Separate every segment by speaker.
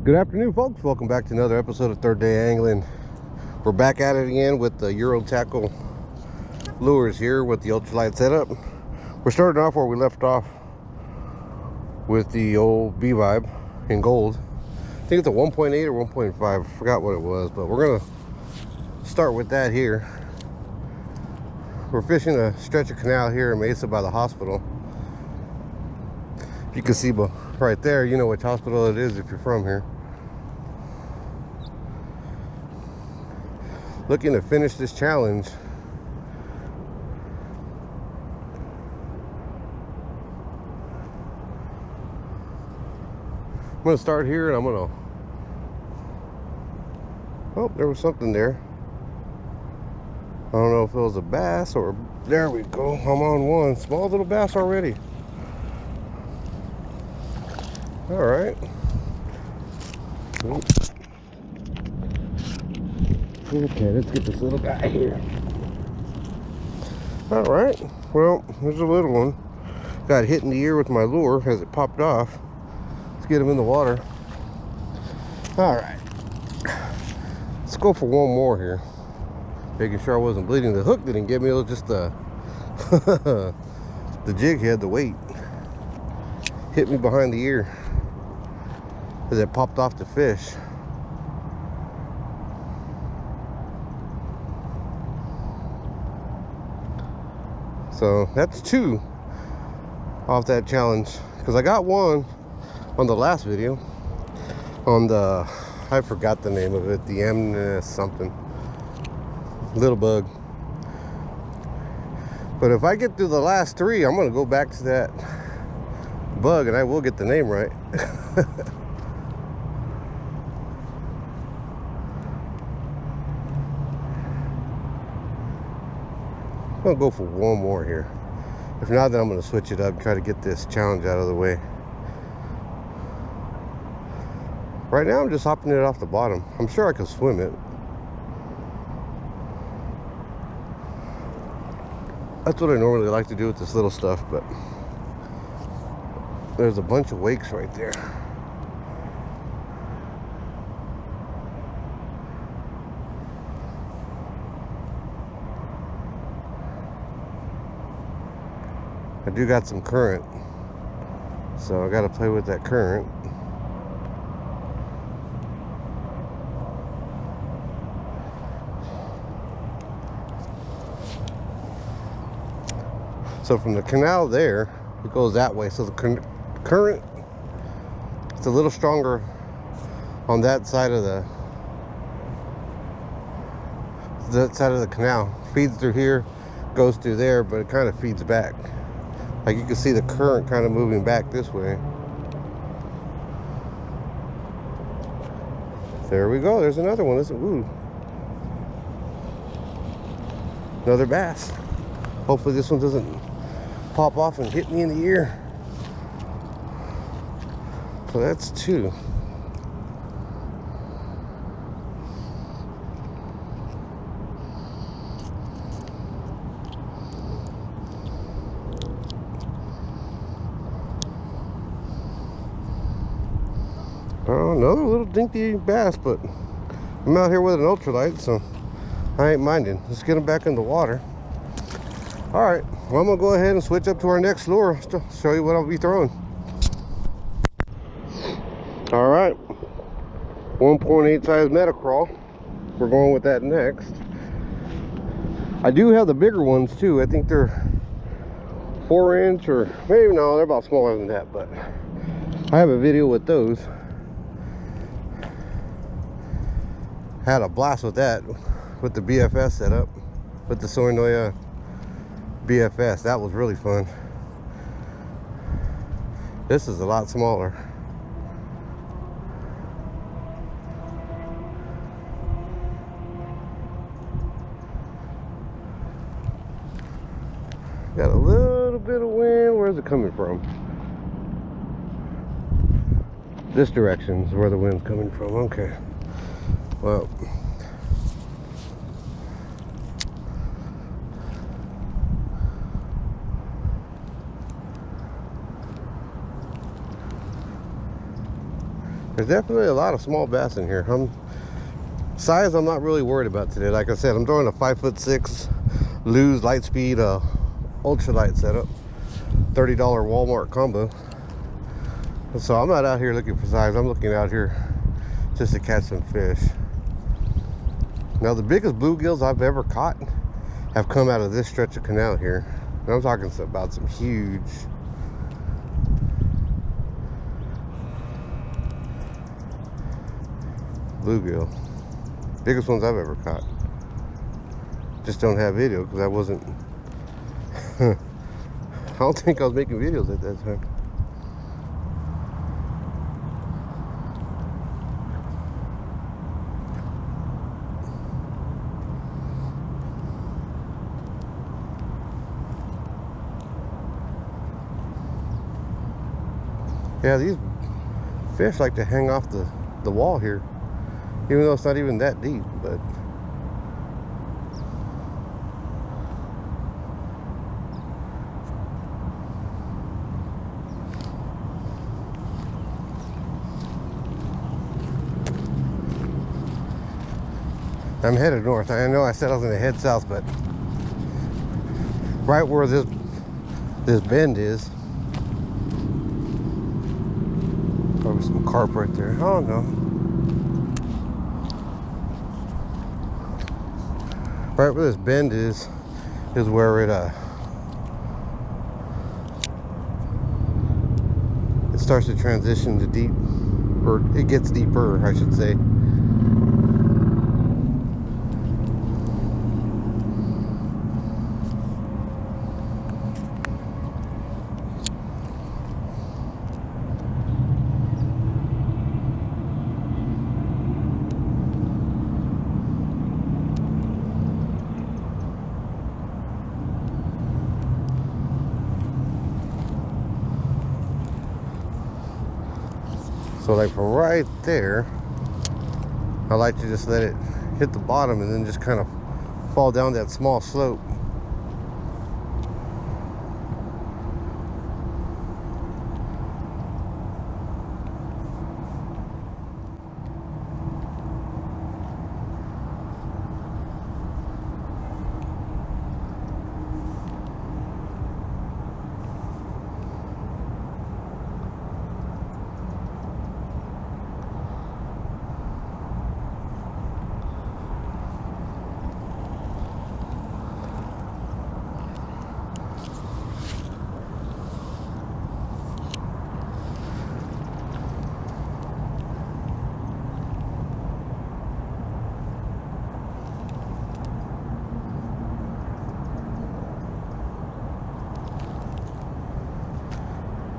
Speaker 1: Good afternoon, folks. Welcome back to another episode of Third Day Angling. We're back at it again with the Eurotackle lures here with the ultralight setup. We're starting off where we left off with the old B-Vibe in gold. I think it's a 1.8 or 1.5. I forgot what it was, but we're gonna start with that here. We're fishing a stretch of canal here in Mesa by the hospital. If you can see right there, you know which hospital it is if you're from here. Looking to finish this challenge. I'm gonna start here and I'm gonna, oh, there was something there. I don't know if it was a bass or, there we go. I'm on one small little bass already. All right. Okay, let's get this little guy here. All right, well, there's a little one. Got hit in the ear with my lure as it popped off. Let's get him in the water. All right, let's go for one more here. Making sure I wasn't bleeding. The hook didn't get me, it was just the the jig head, the weight. Hit me behind the ear as it popped off the fish. So that's two off that challenge, because I got one on the last video on the, I forgot the name of it, the amnus something, little bug. But if I get through the last three, I'm gonna go back to that bug and I will get the name right. I'm gonna go for one more here. If not, then I'm gonna switch it up and try to get this challenge out of the way. Right now I'm just hopping it off the bottom. I'm sure I can swim it. That's what I normally like to do with this little stuff, but there's a bunch of wakes right there. I do got some current, so I got to play with that current. So from the canal there, it goes that way. So the current, it's a little stronger on that side of the canal. Feeds through here, goes through there, but it kind of feeds back. Like you can see the current kind of moving back this way. There we go. There's another one. Ooh. Another bass. Hopefully this one doesn't pop off and hit me in the ear. So that's two. Another little dinky bass, but I'm out here with an ultralight, so I ain't minding. Let's get him back in the water. All right, well, I'm gonna go ahead and switch up to our next lure. Show you what I'll be throwing. All right, 1.8 size metacraw. We're going with that next. I do have the bigger ones too. I think they're 4-inch, or maybe no, they're about smaller than that, but I have a video with those. Had a blast with that, with the BFS setup, with the Sonoya BFS. That was really fun. This is a lot smaller. Got a little bit of wind. Where's it coming from? This direction is where the wind's coming from. Okay. Well, There's definitely a lot of small bass in here. Size I'm not really worried about today. Like I said, I'm throwing a 5'6" Lew's Lightspeed ultralight setup, $30 Walmart combo. So I'm not out here looking for size. I'm looking out here just to catch some fish. Now the biggest bluegills I've ever caught have come out of this stretch of canal here. And I'm talking about some huge bluegill. Biggest ones I've ever caught. Just don't have video because I wasn't I don't think I was making videos at that time. Yeah, these fish like to hang off the wall here, even though it's not even that deep, but I'm headed north. I know I said I was gonna head south, but right where this bend is, probably some carp right there. I don't know. Right where this bend is where it starts to transition to deep, or it gets deeper, I should say. So like from right there, I like to just let it hit the bottom and then just kind of fall down that small slope.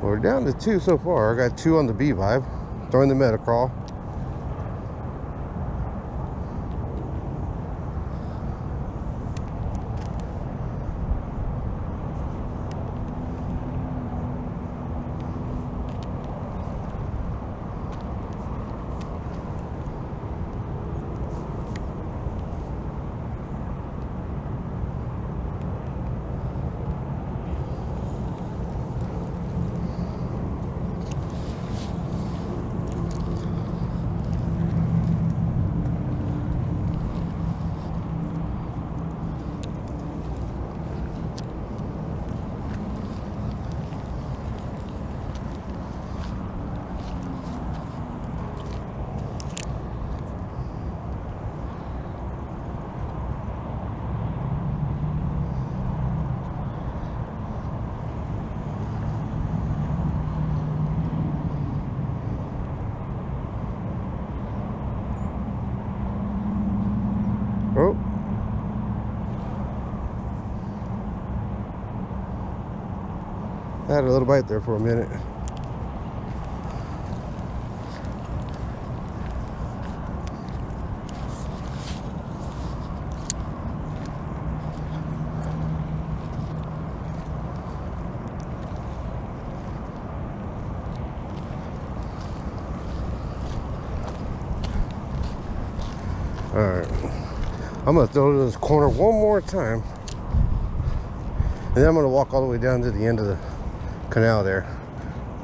Speaker 1: We're down to 2 so far. I got 2 on the B vibe, throwing the metacraw. Oh. I had a little bite there for a minute. All right. I'm gonna throw to this corner one more time, and then I'm gonna walk all the way down to the end of the canal there.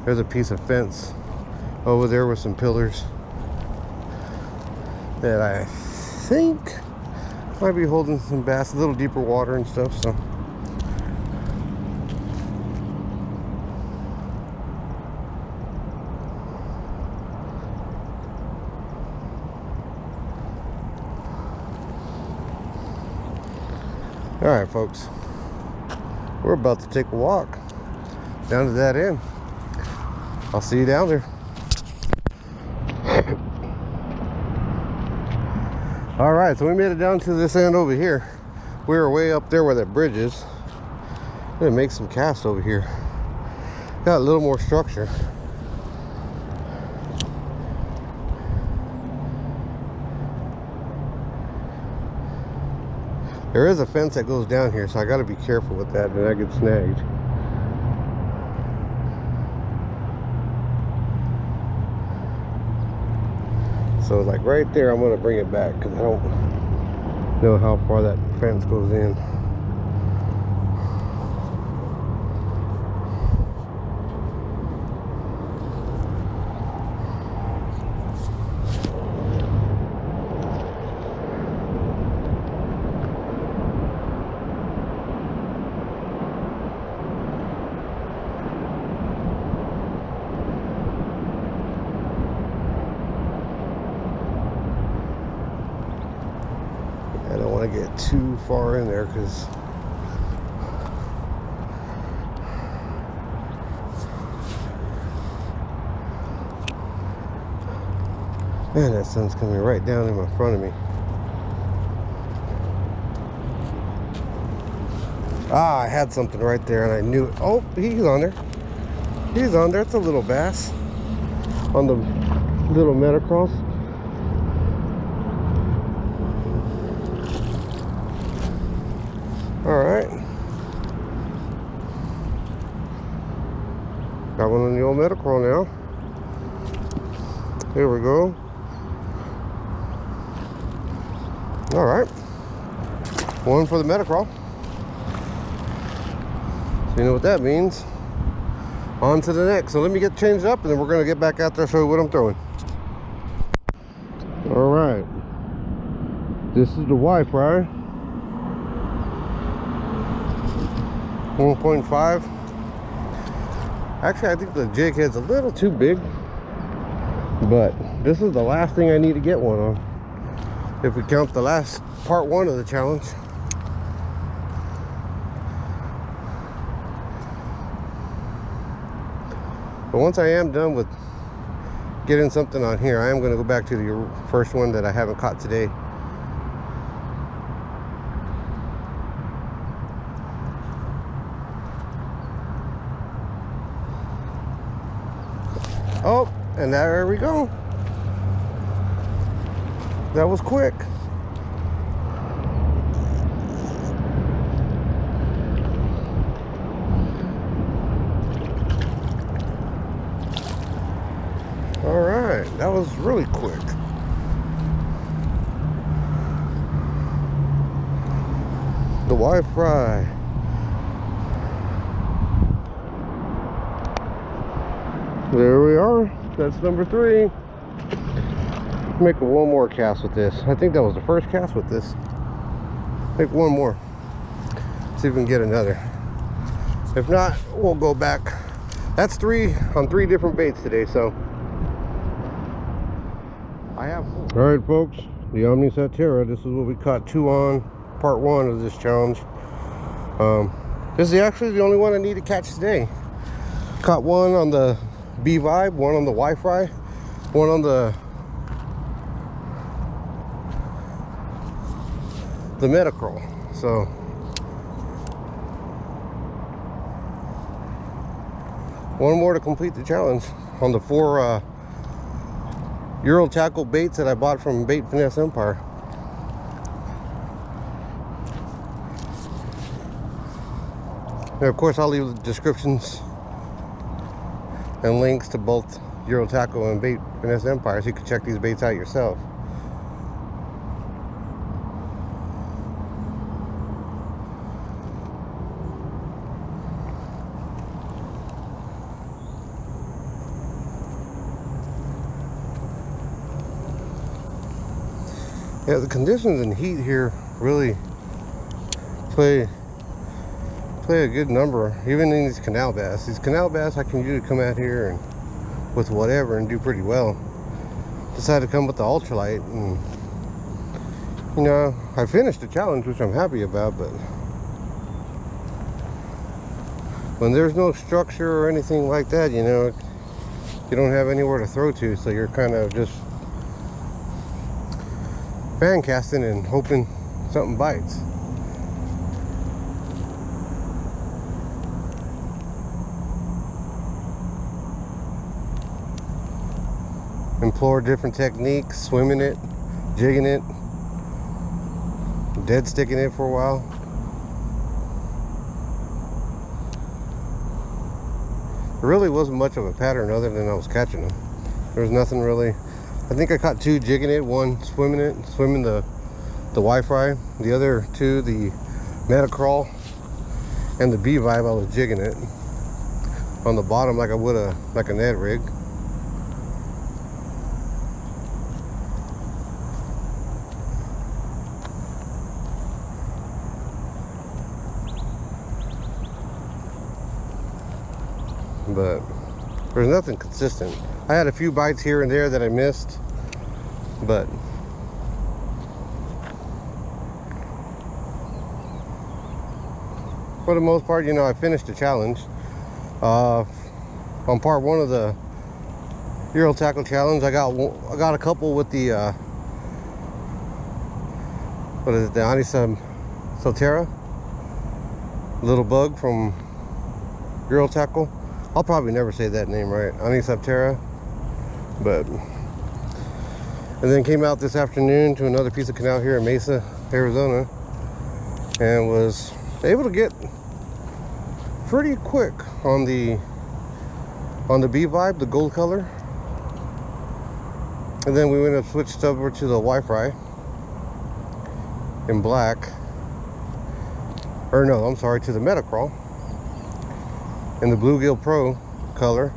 Speaker 1: There's a piece of fence over there with some pillars that I think might be holding some bass, a little deeper water and stuff. So all right, folks, we're about to take a walk down to that end. I'll see you down there. All right, so we made it down to this end over here. We were way up there where that bridge is. I'm gonna make some casts over here. Got a little more structure. There is a fence that goes down here, so I got to be careful with that, and I get snagged. So like right there, I'm gonna bring it back because I don't know how far that fence goes in. I don't want to get too far in there because man, that sun's coming right down in front of me. Ah, I had something right there and I knew it. Oh, he's on there. He's on there. It's a little bass on the little metacraws. All right, got one on the old metacraw now. Here we go. All right, one for the metacraw. So you know what that means. On to the next. So let me get changed up and then we're gonna get back out there, show you what I'm throwing. All right, this is the Y-fry. 1.5. Actually, I think the jig head's a little too big, but this is the last thing I need to get one on, if we count the last part one of the challenge. But once I am done with getting something on here, I am going to go back to the first one that I haven't caught today. Oh, and there we go. That was quick. All right, that was really quick. The Y-fry. There we are. That's number 3. Make one more cast with this. I think that was the first cast with this. Make one more. See if we can get another. If not, we'll go back. That's 3 on 3 different baits today, so I have 4. All right, folks, the Omni Satira. This is what we caught 2 on part 1 of this challenge. This is actually the only one I need to catch today. Caught one on the B Vibe, one on the Y-fry, one on the metacraw. So one more to complete the challenge on the 4 Eurotackle baits that I bought from Bait Finesse Empire. And of course, I'll leave the descriptions and links to both Eurotackle and Bait Finesse Empire so you can check these baits out yourself. Yeah, the conditions and heat here really play a good number, even in these canal bass. These canal bass, I can usually come out here and with whatever and do pretty well. Decided to come with the ultralight, and you know, I finished the challenge, which I'm happy about, but when there's no structure or anything like that, you know, you don't have anywhere to throw to, so you're kind of just fan casting and hoping something bites. Implore different techniques, swimming it, jigging it, dead sticking it for a while. There really wasn't much of a pattern other than I was catching them. There was nothing really. I think I caught 2 jigging it, 1 swimming it, swimming the Wi-Fi. The other 2, the metacraw and the B-vibe, I was jigging it on the bottom like I would like a Ned rig. But there's nothing consistent. I had a few bites here and there that I missed, but for the most part, you know, I finished the challenge. On part 1 of the Eurotackle challenge, I got a couple with the what is it, the Anisaptera little bug from Eurotackle. I'll probably never say that name right, Anisaptera. But and then came out this afternoon to another piece of canal here in Mesa, Arizona, and was able to get pretty quick on the B-vibe, the gold color. And then we went and switched over to the Wi-Fi in black, or no, I'm sorry, to the metacraw in the Bluegill Pro color,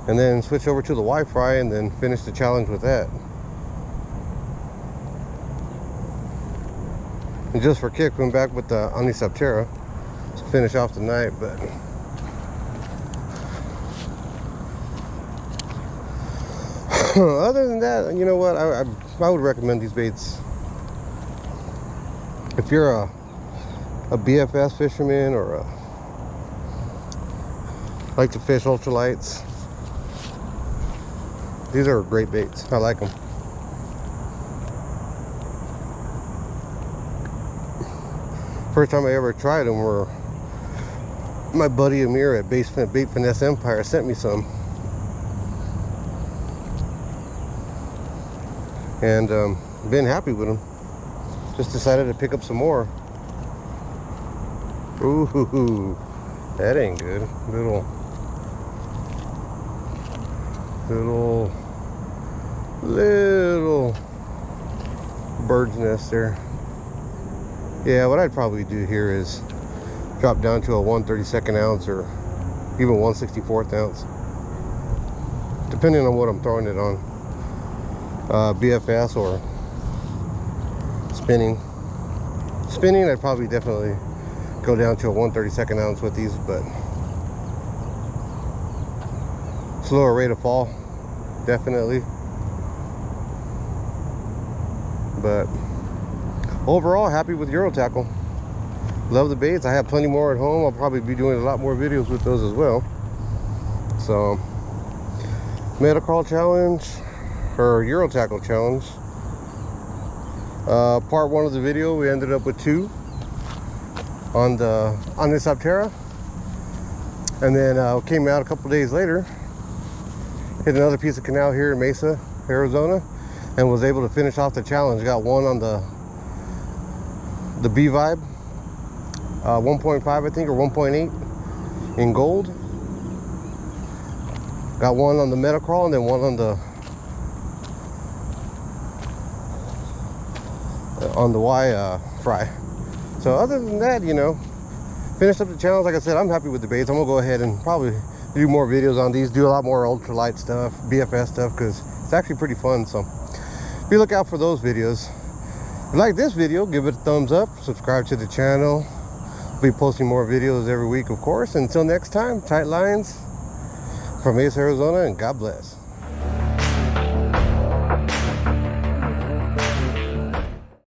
Speaker 1: and then switch over to the Wi-Fi and then finish the challenge with that. And just for kick, went back with the Anisaptera to finish off the night. But other than that, you know what, I would recommend these baits if you're a BFS fisherman or like to fish ultralights. These are great baits. I like them. First time I ever tried them were my buddy Amir at Bait Finesse Empire sent me some, and been happy with them. Just decided to pick up some more. Ooh, that ain't good. Little bird's nest there. Yeah, what I'd probably do here is drop down to a 1/32 ounce or even 1/64 ounce, depending on what I'm throwing it on. BFS or spinning. I'd probably definitely go down to a 1/32 ounce with these, but slower rate of fall, definitely. But overall, happy with Eurotackle. Love the baits. I have plenty more at home. I'll probably be doing a lot more videos with those as well. So, metacraw challenge or Eurotackle challenge. Part 1 of the video, we ended up with 2 on the Anisaptera, and then came out a couple days later, hit another piece of canal here in Mesa, Arizona, and was able to finish off the challenge. Got 1 on the B-vibe, 1.5 I think, or 1.8 in gold. Got 1 on the metacraw, and then 1 on the Y-fry. So other than that, you know, finished up the challenge. Like I said, I'm happy with the baits. I'm gonna go ahead and probably do more videos on these, do a lot more ultralight stuff, BFS stuff, because it's actually pretty fun. So Be look out for those videos. If you like this video, give it a thumbs up, subscribe to the channel. I'll be posting more videos every week, of course. Until next time, tight lines from Mesa, Arizona, and God bless.